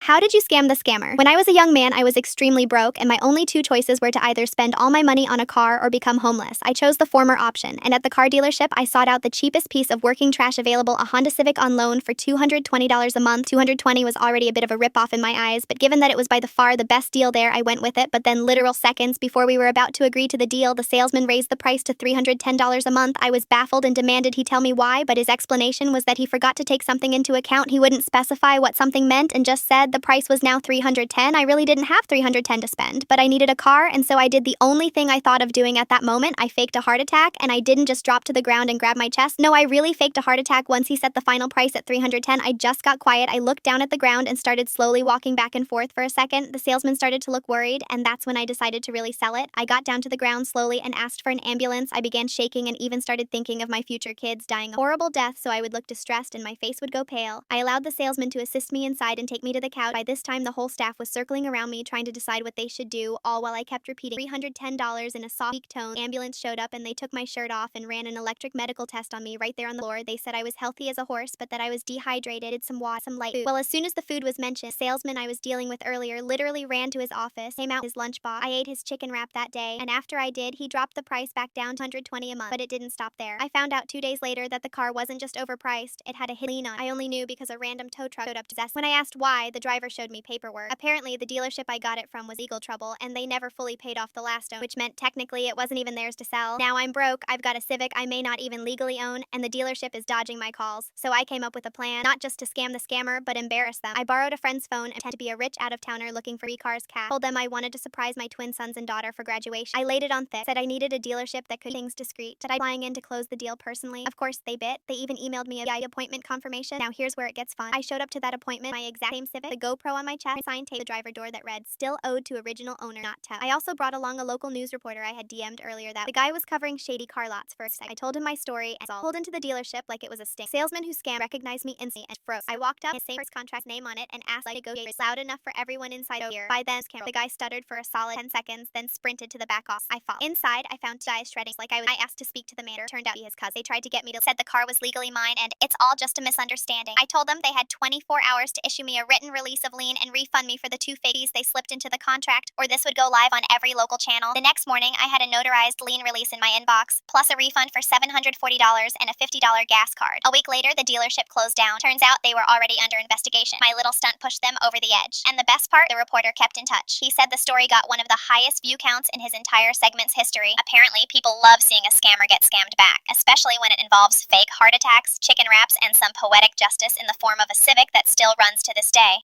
How did you scam the scammer? When I was a young man, I was extremely broke, and my only two choices were to either spend all my money on a car or become homeless. I chose the former option, and at the car dealership, I sought out the cheapest piece of working trash available, a Honda Civic on loan for $220 a month. $220 was already a bit of a ripoff in my eyes, but given that it was by the far the best deal there, I went with it. But then, literal seconds before we were about to agree to the deal, the salesman raised the price to $310 a month. I was baffled and demanded he tell me why, but his explanation was that he forgot to take something into account. He wouldn't specify what something meant and just said the price was now $310. I really didn't have $310 to spend, but I needed a car, and so I did the only thing I thought of doing at that moment. I faked a heart attack, and I didn't just drop to the ground and grab my chest. No, I really faked a heart attack. Once he set the final price at $310, I just got quiet. I looked down at the ground and started slowly walking back and forth for a second. The salesman started to look worried, and that's when I decided to really sell it. I got down to the ground slowly and asked for an ambulance. I began shaking and even started thinking of my future kids dying a horrible death, so I would look distressed and my face would go pale. I allowed the salesman to assist me inside and take me to the couch. By this time, the whole staff was circling around me trying to decide what they should do, all while I kept repeating $310 in a soft, weak tone. Ambulance showed up and they took my shirt off and ran an electric medical test on me right there on the floor. They said I was healthy as a horse, but that I was dehydrated, did some water, some light food. Well, as soon as the food was mentioned, the salesman I was dealing with earlier literally ran to his office, came out his lunchbox. I ate his chicken wrap that day, and after I did, he dropped the price back down to $120 a month, but it didn't stop there. I found out 2 days later that the car wasn't just overpriced, it had a hidden lien on it. I only knew because a random tow truck showed up to possess. When I asked why, the driver showed me paperwork. Apparently, the dealership I got it from was legal trouble, and they never fully paid off the last owner, which meant technically it wasn't even theirs to sell. Now I'm broke, I've got a Civic I may not even legally own, and the dealership is dodging my calls. So I came up with a plan, not just to scam the scammer, but embarrass them. I borrowed a friend's phone and pretended to be a rich out-of-towner looking for e-cars cash. Told them I wanted to surprise my twin sons and daughter for graduation. I laid it on thick, said I needed a dealership that could keep things discreet, said I'd flying in to close the deal personally. Of course, they bit. They even emailed me a appointment confirmation. Now here's where it gets fun. I showed up to that appointment, my exact same Civic, the GoPro on my chest, signed tape, the driver door that read, still owed to original owner, not tow. I also brought along a local news reporter I had DM'd earlier that the guy was covering shady car lots for a sec. I told him my story and pulled into the dealership like it was a sting. Salesman who scammed recognized me instantly and froze. I walked up, his same first contract name on it, and asked like to go loud enough for everyone inside to hear. By then, the guy stuttered for a solid 10 seconds, then sprinted to the back office. I fought. Inside, I found two guys shredding like I was. I asked to speak to the manager. Turned out to be his cousin. They tried to get me to said the car was legally mine and it's all just a misunderstanding. I told them they had 24 hours to issue me a written release of lien and refund me for the 2 fees they slipped into the contract, or this would go live on every local channel. The next morning, I had a notarized lien release in my inbox, plus a refund for $740 and a $50 gas card. A week later, the dealership closed down. Turns out they were already under investigation. My little stunt pushed them over the edge. And the best part, the reporter kept in touch. He said the story got one of the highest view counts in his entire segment's history. Apparently, people love seeing a scammer get scammed back, especially when it involves fake heart attacks, chicken wraps, and some poetic justice in the form of a Civic that still runs to this day.